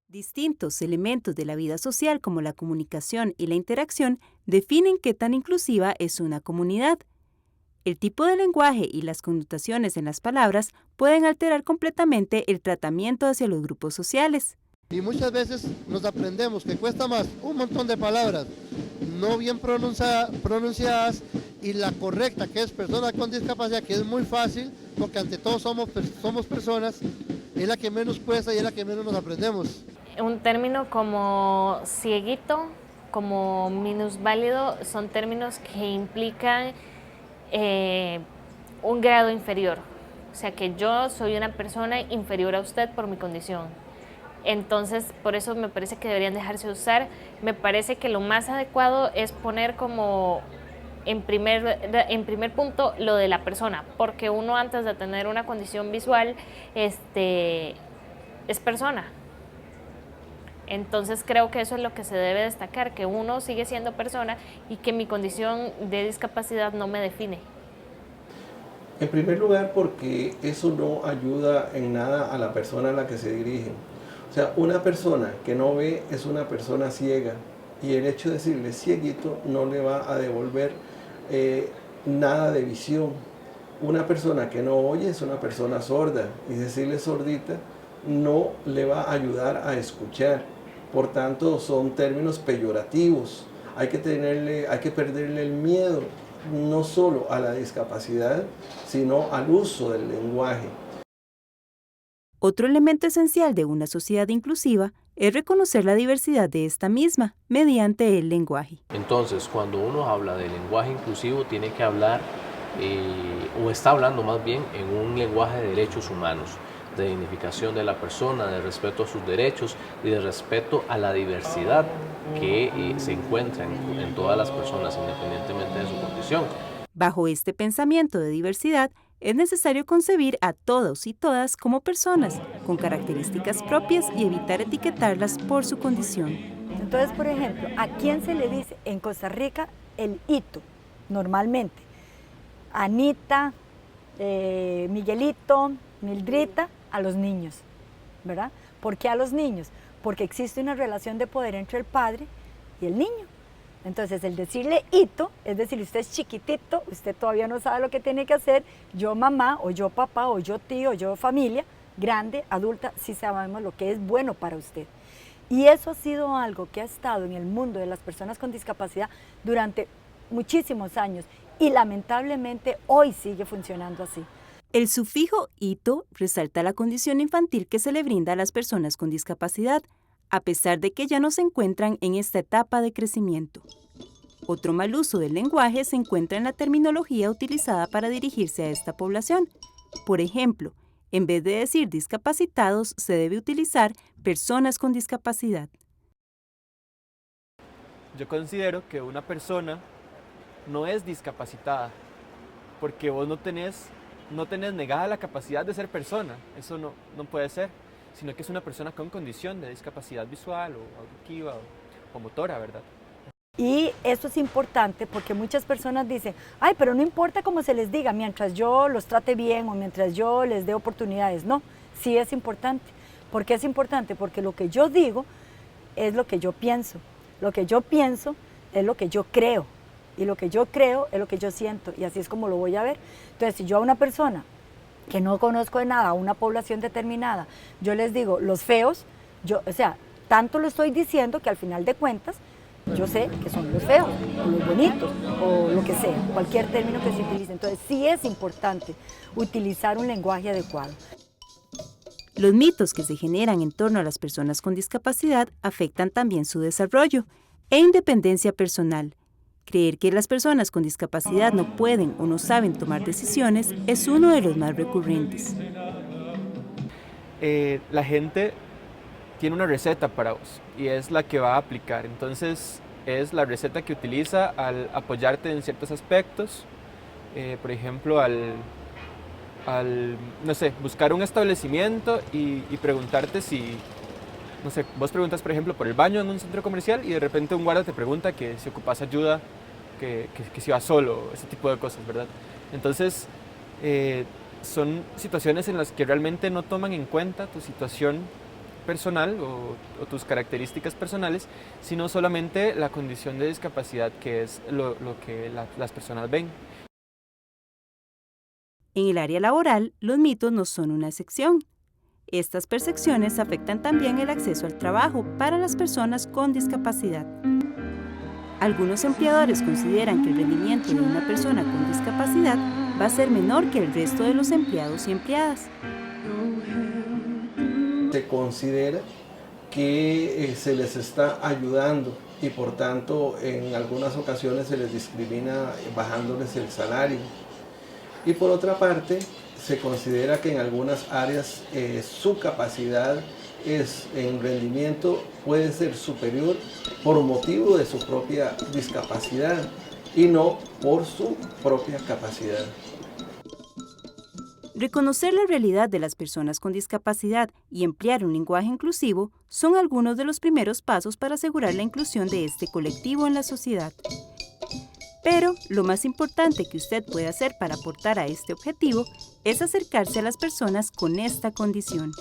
Distintos elementos de la vida social como la comunicación y la interacción definen qué tan inclusiva es una comunidad. El tipo de lenguaje y las connotaciones en las palabras pueden alterar completamente el tratamiento hacia los grupos sociales. Y muchas veces nos aprendemos que cuesta más un montón de palabras no bien pronunciadas y la correcta, que es persona con discapacidad, que es muy fácil, porque ante todo somos personas, es la que menos cuesta y es la que menos nos aprendemos. Un término como cieguito, como minusválido, son términos que implican un grado inferior. O sea que yo soy una persona inferior a usted por mi condición. Entonces, por eso me parece que deberían dejarse usar. Me parece que lo más adecuado es poner como en primer punto lo de la persona, porque uno antes de tener una condición visual es persona. Entonces creo que eso es lo que se debe destacar, que uno sigue siendo persona y que mi condición de discapacidad no me define. En primer lugar, porque eso no ayuda en nada a la persona a la que se dirigen. O sea, una persona que no ve es una persona ciega y el hecho de decirle cieguito no le va a devolver nada de visión. Una persona que no oye es una persona sorda y decirle sordita no le va a ayudar a escuchar. Por tanto, son términos peyorativos. Hay que perderle el miedo no solo a la discapacidad, sino al uso del lenguaje. Otro elemento esencial de una sociedad inclusiva es reconocer la diversidad de esta misma mediante el lenguaje. Entonces, cuando uno habla de lenguaje inclusivo, tiene que hablar, o está hablando más bien, en un lenguaje de derechos humanos, de dignificación de la persona, de respeto a sus derechos y de respeto a la diversidad que se encuentra en todas las personas, independientemente de su condición. Bajo este pensamiento de diversidad, es necesario concebir a todos y todas como personas, con características propias y evitar etiquetarlas por su condición. Entonces, por ejemplo, ¿a quién se le dice en Costa Rica el hito? Normalmente, Anita, Miguelito, Mildrita, a los niños, ¿verdad? ¿Por qué a los niños? Porque existe una relación de poder entre el padre y el niño. Entonces, el decirle hito, es decir, usted es chiquitito, usted todavía no sabe lo que tiene que hacer, yo mamá, o yo papá, o yo tío, o yo familia, grande, adulta, sí sabemos lo que es bueno para usted. Y eso ha sido algo que ha estado en el mundo de las personas con discapacidad durante muchísimos años y lamentablemente hoy sigue funcionando así. El sufijo ito resalta la condición infantil que se le brinda a las personas con discapacidad, a pesar de que ya no se encuentran en esta etapa de crecimiento. Otro mal uso del lenguaje se encuentra en la terminología utilizada para dirigirse a esta población. Por ejemplo, en vez de decir discapacitados, se debe utilizar personas con discapacidad. Yo considero que una persona no es discapacitada, porque vos no tenés negada la capacidad de ser persona, eso no puede ser, sino que es una persona con condición de discapacidad visual o auditiva o motora, ¿verdad? Y eso es importante porque muchas personas dicen, ay, pero no importa cómo se les diga, mientras yo los trate bien o mientras yo les dé oportunidades. No, sí es importante. ¿Por qué es importante? Porque lo que yo digo es lo que yo pienso. Lo que yo pienso es lo que yo creo. Y lo que yo creo es lo que yo siento. Y así es como lo voy a ver. Entonces, si yo a una persona que no conozco de nada, a una población determinada, yo les digo, los feos, tanto lo estoy diciendo que al final de cuentas, yo sé que son los feos, o los bonitos, o lo que sea, cualquier término que se utilice. Entonces sí es importante utilizar un lenguaje adecuado. Los mitos que se generan en torno a las personas con discapacidad afectan también su desarrollo e independencia personal. Creer que las personas con discapacidad no pueden o no saben tomar decisiones es uno de los más recurrentes. La gente tiene una receta para vos y es la que va a aplicar. Entonces es la receta que utiliza al apoyarte en ciertos aspectos, por ejemplo, no sé, buscar un establecimiento y preguntarte si, no sé, vos preguntas, por ejemplo, por el baño en un centro comercial y de repente un guarda te pregunta que si ocupas ayuda, que si vas solo, ese tipo de cosas, ¿verdad? Entonces, son situaciones en las que realmente no toman en cuenta tu situación personal o tus características personales, sino solamente la condición de discapacidad, que es lo que las personas ven. En el área laboral, los mitos no son una excepción. Estas percepciones afectan también el acceso al trabajo para las personas con discapacidad. Algunos empleadores consideran que el rendimiento de una persona con discapacidad va a ser menor que el resto de los empleados y empleadas. Se considera que se les está ayudando y por tanto en algunas ocasiones se les discrimina bajándoles el salario. Y por otra parte, se considera que en algunas áreas su capacidad en rendimiento puede ser superior por motivo de su propia discapacidad y no por su propia capacidad. Reconocer la realidad de las personas con discapacidad y emplear un lenguaje inclusivo son algunos de los primeros pasos para asegurar la inclusión de este colectivo en la sociedad. Pero lo más importante que usted puede hacer para aportar a este objetivo es acercarse a las personas con esta condición.